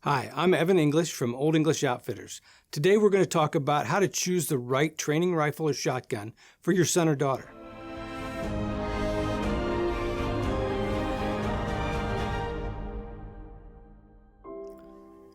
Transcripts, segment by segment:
Hi, I'm Evan English from Old English Outfitters. Today we're going to talk about how to choose the right training rifle or shotgun for your son or daughter.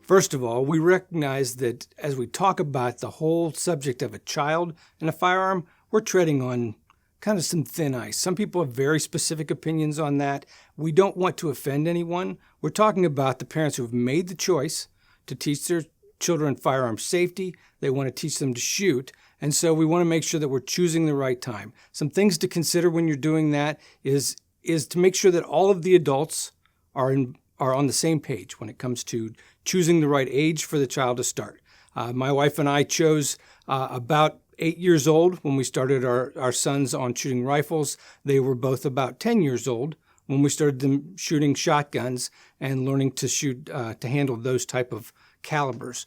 First of all, we recognize that as we talk about the whole subject of a child and a firearm, we're treading on kind of some thin ice. Some people have very specific opinions on that. We don't want to offend anyone. We're talking about the parents who have made the choice to teach their children firearm safety. They want to teach them to shoot. And so we want to make sure that we're choosing the right time. Some things to consider when you're doing that is to make sure that all of the adults are on the same page when it comes to choosing the right age for the child to start. My wife and I chose about 8 years old when we started our sons on shooting rifles. They were both about 10 years old when we started them shooting shotguns and learning to shoot, to handle those type of calibers.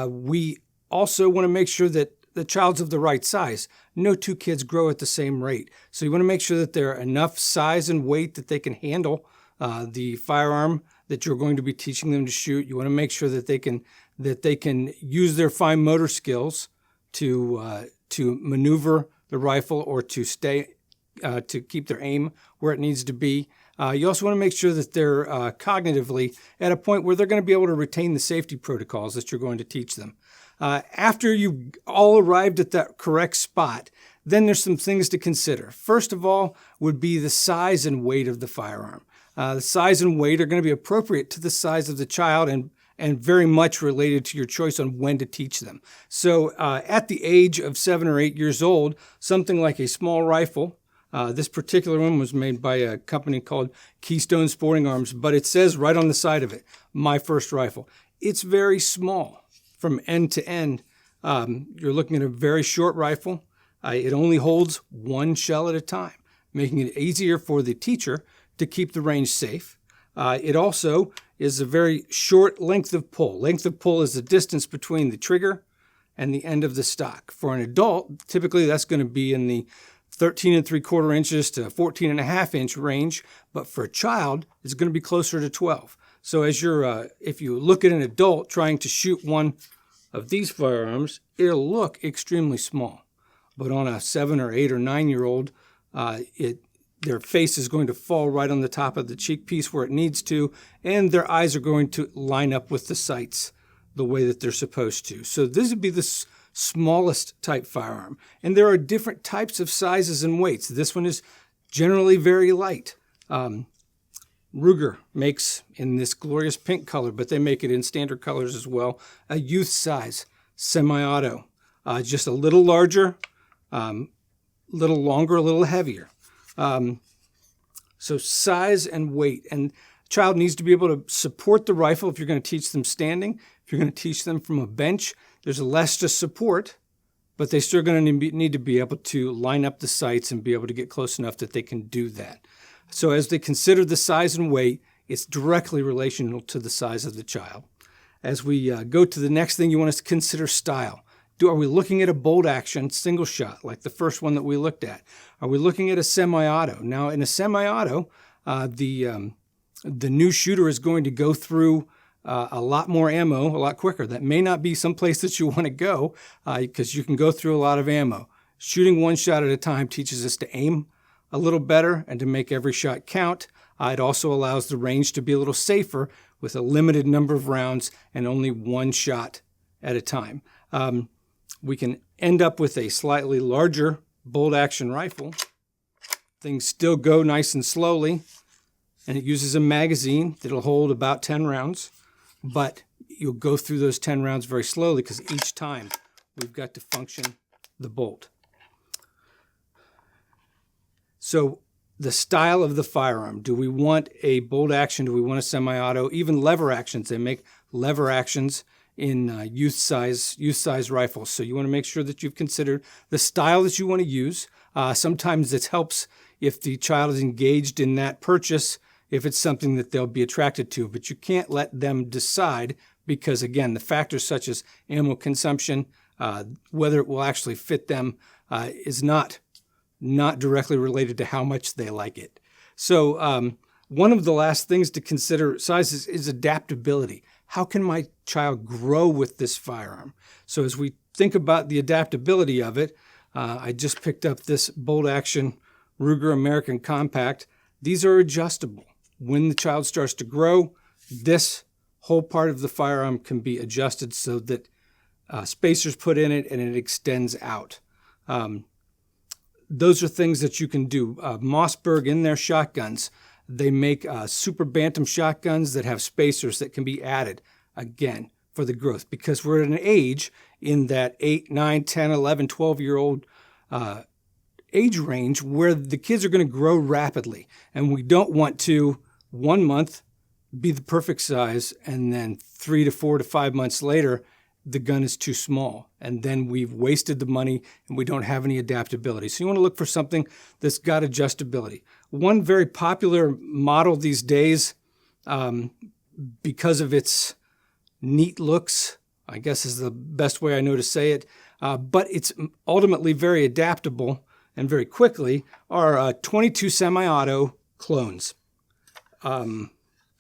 We also want to make sure that the child's of the right size. No two kids grow at the same rate. So you want to make sure that they're enough size and weight that they can handle the firearm that you're going to be teaching them to shoot. You want to make sure that they can use their fine motor skills to maneuver the rifle or to keep their aim where it needs to be. You also want to make sure that they're cognitively at a point where they're going to be able to retain the safety protocols that you're going to teach them. After you all arrived at that correct spot, then there's some things to consider. First of all would be the size and weight of the firearm. The size and weight are going to be appropriate to the size of the child and very much related to your choice on when to teach them. So at the age of 7 or 8 years old, something like a small rifle, this particular one was made by a company called Keystone Sporting Arms, but it says right on the side of it, my first rifle. It's very small from end to end. You're looking at a very short rifle. It only holds one shell at a time, making it easier for the teacher to keep the range safe. It also is a very short length of pull. Length of pull is the distance between the trigger and the end of the stock. For an adult, typically that's going to be in the 13 3/4 inches to 14 1/2 inch range, but for a child, it's going to be closer to 12. So as if you look at an adult trying to shoot one of these firearms, it'll look extremely small. But on a 7 or 8 or 9-year-old, their face is going to fall right on the top of the cheek piece where it needs to, and their eyes are going to line up with the sights the way that they're supposed to. So this would be the smallest type firearm. And there are different types of sizes and weights. This one is generally very light. Ruger makes in this glorious pink color, but they make it in standard colors as well, a youth size SemiAuto, just a little larger, little longer, a little heavier. So size and weight, and a child needs to be able to support the rifle if you're going to teach them standing. If you're going to teach them from a bench, there's less to support, but they're still going to need to be able to line up the sights and be able to get close enough that they can do that. So as they consider the size and weight, it's directly relational to the size of the child. As we go to the next thing, you want us to consider style. Are we looking at a bolt action single shot like the first one that we looked at? Are we looking at a semi-auto? Now, in a semi-auto, the new shooter is going to go through a lot more ammo a lot quicker. That may not be someplace that you want to go because you can go through a lot of ammo. Shooting one shot at a time teaches us to aim a little better and to make every shot count. It also allows the range to be a little safer with a limited number of rounds and only one shot at a time. We can end up with a slightly larger bolt-action rifle. Things still go nice and slowly, and it uses a magazine that'll hold about 10 rounds, but you'll go through those 10 rounds very slowly because each time we've got to function the bolt. So the style of the firearm, do we want a bolt action? Do we want a semi-auto? Even lever actions, they make lever actions in youth size rifles. So you want to make sure that you've considered the style that you want to use. Sometimes it helps if the child is engaged in that purchase, if it's something that they'll be attracted to, but you can't let them decide because, again, the factors such as ammo consumption, whether it will actually fit them, is not directly related to how much they like it. So one of the last things to consider sizes is adaptability. how can my child grow with this firearm? So as we think about the adaptability of it, I just picked up this bolt action Ruger American Compact. These are adjustable. When the child starts to grow, this whole part of the firearm can be adjusted so that spacers put in it and it extends out. Those are things that you can do. Mossberg, in their shotguns, they make super bantam shotguns that have spacers that can be added, again, for the growth. Because we're at an age in that 8, 9, 10, 11, 12-year-old age range where the kids are going to grow rapidly. And we don't want to, 1 month, be the perfect size, and then 3 to 4 to 5 months later, the gun is too small, and then we've wasted the money and we don't have any adaptability. So you want to look for something that's got adjustability. One very popular model these days, because of its neat looks, I guess is the best way I know to say it, but it's ultimately very adaptable and very quickly, are 22 SemiAuto clones. I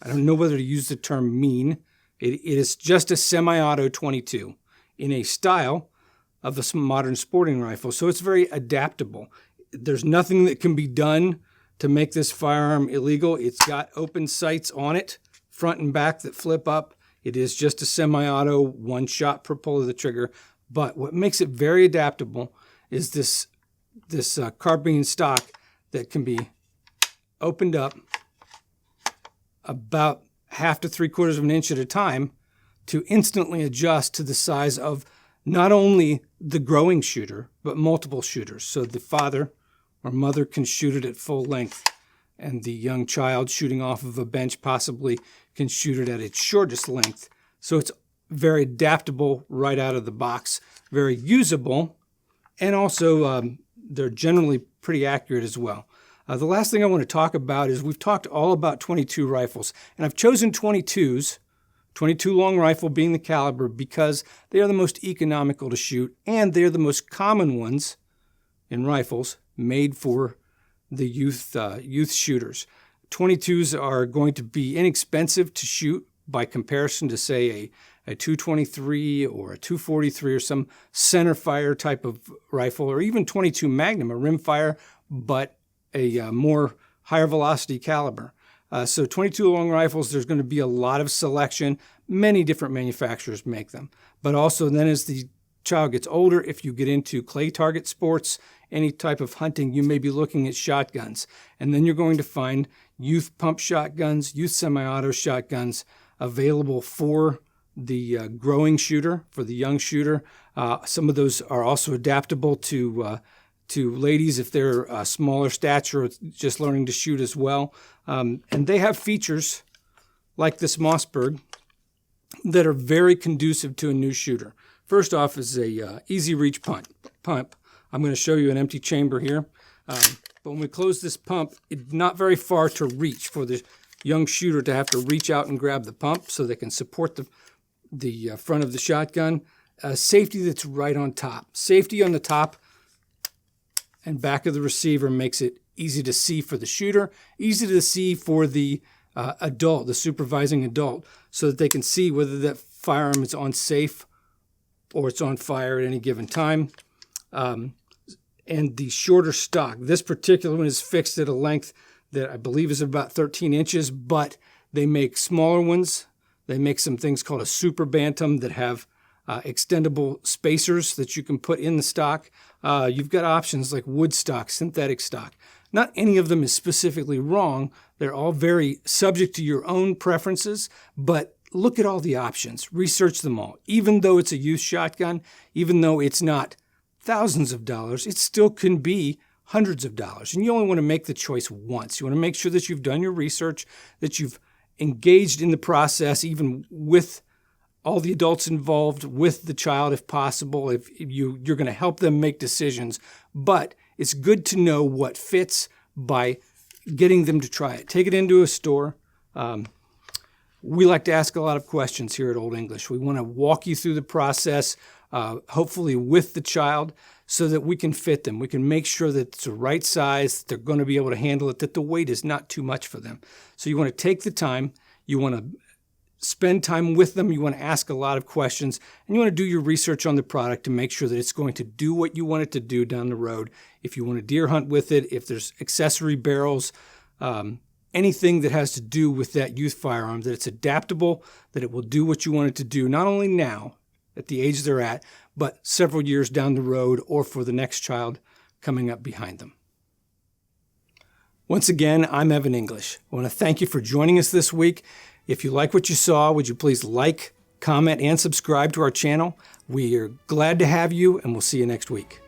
don't know whether to use the term mean. It is just a SemiAuto 22 in a style of a modern sporting rifle. So it's very adaptable. There's nothing that can be done to make this firearm illegal. It's got open sights on it, front and back, that flip up. It is just a SemiAuto, 1 shot per pull of the trigger. But what makes it very adaptable is this carbine stock that can be opened up about 1/2 to 3/4 of an inch at a time to instantly adjust to the size of not only the growing shooter, but multiple shooters. So the father or mother can shoot it at full length, and the young child shooting off of a bench possibly can shoot it at its shortest length. So it's very adaptable right out of the box, very usable, and also they're generally pretty accurate as well. The last thing I want to talk about is we've talked all about 22 rifles, and I've chosen 22s, 22 long rifle being the caliber, because they are the most economical to shoot, and they're the most common ones in rifles made for the youth shooters. 22s are going to be inexpensive to shoot by comparison to, say, a 223 or a 243 or some center fire type of rifle, or even 22 Magnum, a rimfire, but a more higher velocity caliber. So 22 long rifles, there's going to be a lot of selection. Many different manufacturers make them. But also then as the child gets older, if you get into clay target sports, any type of hunting, you may be looking at shotguns. And then you're going to find youth pump shotguns, youth semi-auto shotguns available for the growing shooter, for the young shooter. Some of those are also adaptable to ladies if they're smaller stature or just learning to shoot as well. And they have features like this Mossberg that are very conducive to a new shooter. First off is a easy reach pump. I'm going to show you an empty chamber here. But when we close this pump, it's not very far to reach for the young shooter to have to reach out and grab the pump so they can support the front of the shotgun. Safety that's right on top. Safety on the top and back of the receiver makes it easy to see for the shooter, easy to see for the adult, the supervising adult, so that they can see whether that firearm is on safe or it's on fire at any given time. And the shorter stock. This particular one is fixed at a length that I believe is about 13 inches, but they make smaller ones. They make some things called a super bantam that have extendable spacers that you can put in the stock. You've got options like wood stock, synthetic stock. Not any of them is specifically wrong. They're all very subject to your own preferences, but look at all the options. Research them all. Even though it's a youth shotgun, even though it's not thousands of dollars, it still can be hundreds of dollars. And you only want to make the choice once. You want to make sure that you've done your research, that you've engaged in the process, even with all the adults involved, with the child if possible. If you're going to help them make decisions. But it's good to know what fits by getting them to try it. Take it into a store. We like to ask a lot of questions here at Old English. We want to walk you through the process, hopefully with the child, so that we can fit them. We can make sure that it's the right size, that they're going to be able to handle it, that the weight is not too much for them. So you want to take the time. You want to spend time with them. You want to ask a lot of questions, and you want to do your research on the product to make sure that it's going to do what you want it to do down the road. If you want to deer hunt with it, if there's accessory barrels, anything that has to do with that youth firearm, that it's adaptable, that it will do what you want it to do, not only now at the age they're at, but several years down the road or for the next child coming up behind them. Once again, I'm Evan English. I want to thank you for joining us this week. If you like what you saw, would you please like, comment, and subscribe to our channel? We are glad to have you, and we'll see you next week.